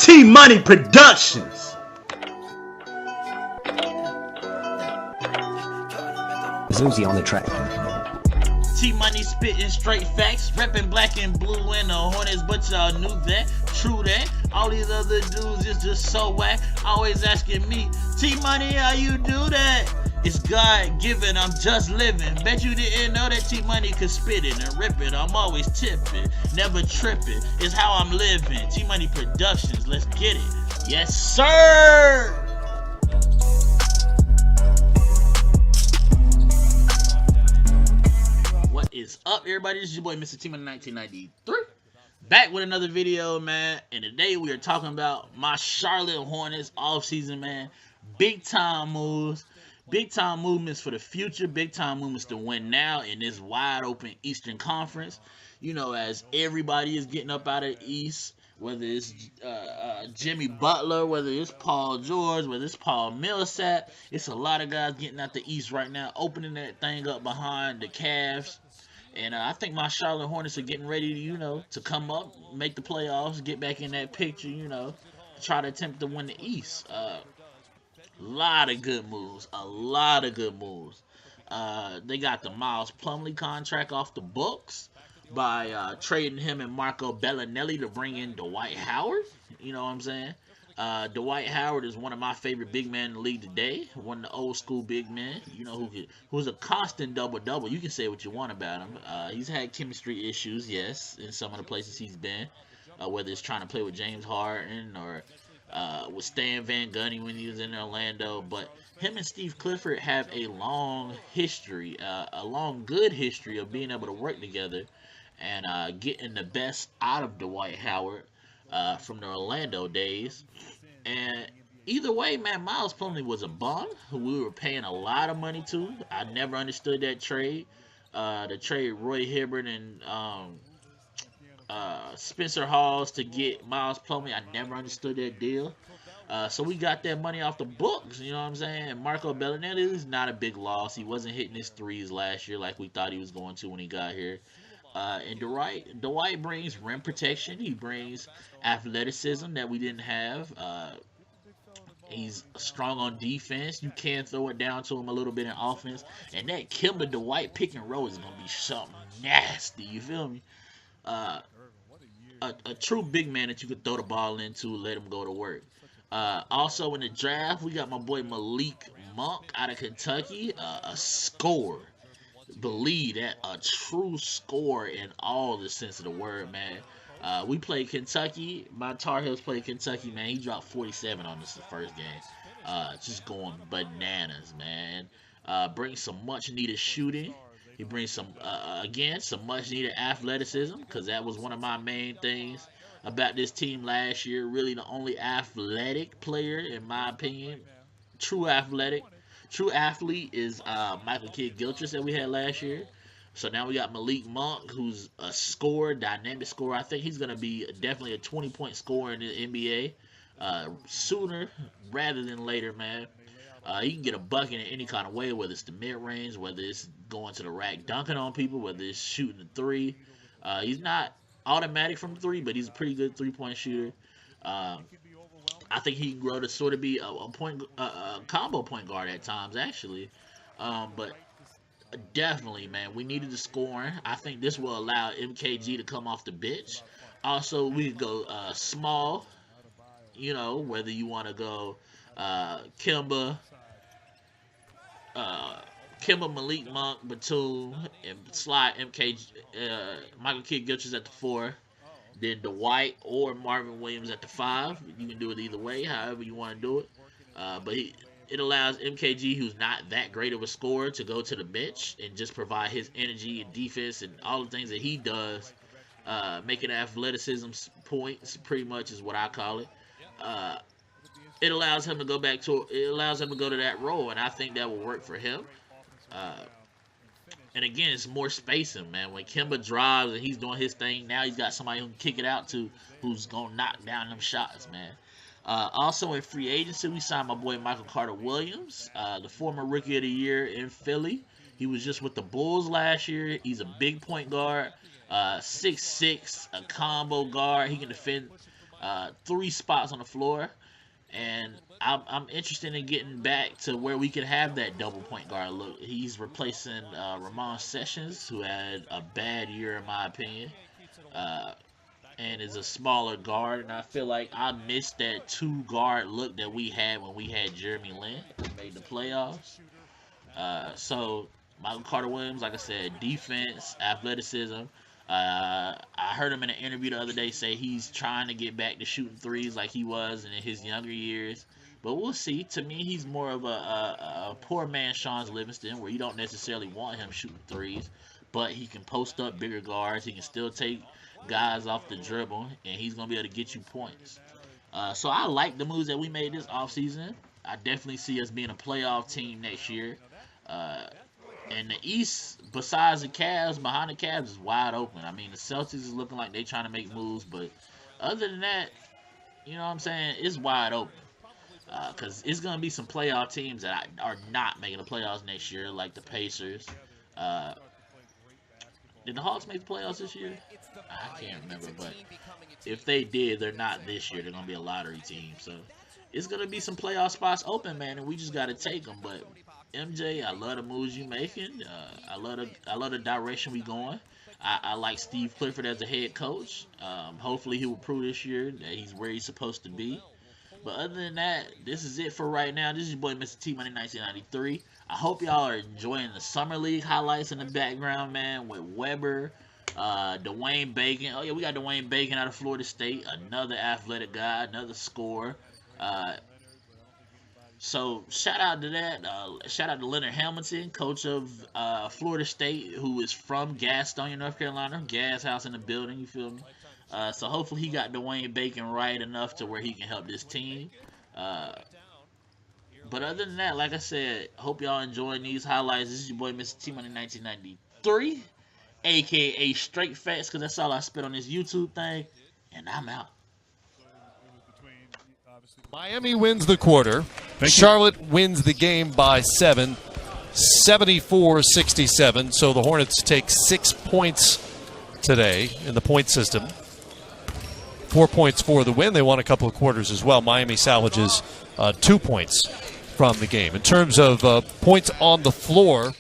T-Money Productions. Zuzi on the track. T-Money spitting straight facts, repping black and blue in the Hornets, but y'all knew that, true that. All these other dudes is just so whack, always asking me, T-Money, how you do that? It's God-given, I'm just living. Bet you didn't know that T-Money could spit it and rip it. I'm always tipping, never tripping. It's how I'm living. T-Money Productions, let's get it. Yes, sir! What is up, everybody? This is your boy, Mr. T-Money 1993. Back with another video, man. And today we are talking about my Charlotte Hornets offseason, man. Big time moves. Big time movements for the future. Big time movements to win now in this wide open Eastern Conference. You know, as everybody is getting up out of the East, whether it's Jimmy Butler, whether it's Paul George, whether it's Paul Millsap, it's a lot of guys getting out the East right now, opening that thing up behind the Cavs. And I think my Charlotte Hornets are getting ready to, to come up, make the playoffs, get back in that picture, try to attempt to win the East. Lot of good moves. A lot of good moves. They got the Miles Plumlee contract off the books by trading him and Marco Bellinelli to bring in Dwight Howard. You know what I'm saying? Dwight Howard is one of my favorite big men in the league today. One of the old school big men, who's a constant double-double. You can say what you want about him. He's had chemistry issues, yes, in some of the places he's been. Whether it's trying to play with James Harden or with Stan Van Gundy when he was in Orlando. But him and Steve Clifford have a long history, good history of being able to work together and getting the best out of Dwight Howard from the Orlando days. And either way, man, Miles Plumlee was a bum who we were paying a lot of money to. I never understood that trade. The trade Roy Hibbert and Spencer Hawes to get Miles Plumlee. I never understood that deal. So we got that money off the books, you know what I'm saying? And Marco Bellinelli is not a big loss. He wasn't hitting his threes last year like we thought he was going to when he got here. And Dwight brings rim protection. He brings athleticism that we didn't have. He's strong on defense. You can throw it down to him a little bit in offense. And that Kemba Dwight pick and roll is going to be something nasty. You feel me? A true big man that you could throw the ball into, let him go to work. Also in the draft, we got my boy Malik Monk out of Kentucky, a scorer. Believe that, a true scorer in all the sense of the word, man. We played Kentucky. My Tar Heels played Kentucky, man. He dropped 47 on us the first game. Just going bananas, man. Brings some much needed shooting. He brings some much needed athleticism, because that was one of my main things about this team last year. Really the only athletic player, in my opinion, true athlete is Michael Kidd-Gilchrist that we had last year. So now we got Malik Monk, who's a scorer, dynamic scorer. I think he's going to be definitely a 20-point scorer in the NBA sooner rather than later, man. He can get a bucket in any kind of way, whether it's the mid-range, whether it's going to the rack dunking on people, whether it's shooting the three. He's not automatic from the three, but he's a pretty good three-point shooter. I think he can grow to sort of be a combo point guard at times, actually. But definitely, man, we needed the scoring. I think this will allow MKG to come off the bench. Also, we could go small, whether you want to go Kemba, Malik Monk, Batum, and slide Michael Kidd-Gilchrist at the 4. Then Dwight or Marvin Williams at the 5. You can do it either way, however you want to do it. But it allows MKG, who's not that great of a scorer, to go to the bench and just provide his energy and defense and all the things that he does. Making athleticism points, pretty much is what I call it. It allows him to go to that role, and I think that will work for him. And again, it's more spacing, man. When Kemba drives and he's doing his thing, now he's got somebody who can kick it out to, who's going to knock down them shots, man. Also in free agency, we signed my boy Michael Carter-Williams, the former Rookie of the Year in Philly. He was just with the Bulls last year. He's a big point guard, 6'6", a combo guard. He can defend 3 spots on the floor. And I'm interested in getting back to where we could have that double point guard look. He's replacing Ramon Sessions, who had a bad year in my opinion, and is a smaller guard. And I feel like I missed that 2-guard look that we had when we had Jeremy Lin, who made the playoffs. So Michael Carter Williams, like I said, defense, athleticism. I heard him in an interview the other day say he's trying to get back to shooting threes like he was in his younger years. But we'll see. To me, he's more of a poor man Sean Livingston, where you don't necessarily want him shooting threes, but he can post up bigger guards. He can still take guys off the dribble, and he's going to be able to get you points. So I like the moves that we made this offseason. I definitely see us being a playoff team next year. And the East, besides the Cavs, behind the Cavs is wide open. I mean, the Celtics is looking like they're trying to make moves, but other than that, you know what I'm saying, it's wide open. Because it's going to be some playoff teams that are not making the playoffs next year, like the Pacers. Did the Hawks make the playoffs this year? I can't remember, but if they did, they're not this year. They're going to be a lottery team. So it's going to be some playoff spots open, man, and we just got to take them. But MJ, I love the moves you making. I love the direction we going. I like Steve Clifford as a head coach. Hopefully he will prove this year that he's where he's supposed to be. But other than that, this is it for right now. This is your boy Mr. T Money 1993. I hope y'all are enjoying the Summer League highlights in the background, man, with Weber, Dwayne Bacon. Oh yeah, we got Dwayne Bacon out of Florida State, another athletic guy, another scorer. So shout out to that. Shout out to Leonard Hamilton, coach of Florida State, who is from Gastonia, North Carolina. Gas house in the building, you feel me? So hopefully he got Dwayne Bacon right enough to where he can help this team. But other than that, like I said, hope y'all enjoying these highlights. This is your boy Mr. T Money 1993, aka Straight Facts, because that's all I spit on this YouTube thing, and I'm out. Miami wins the quarter. Charlotte wins the game by 7, 74-67. So the Hornets take 6 points today in the point system. 4 points for the win. They won a couple of quarters as well. Miami salvages 2 points from the game. In terms of points on the floor,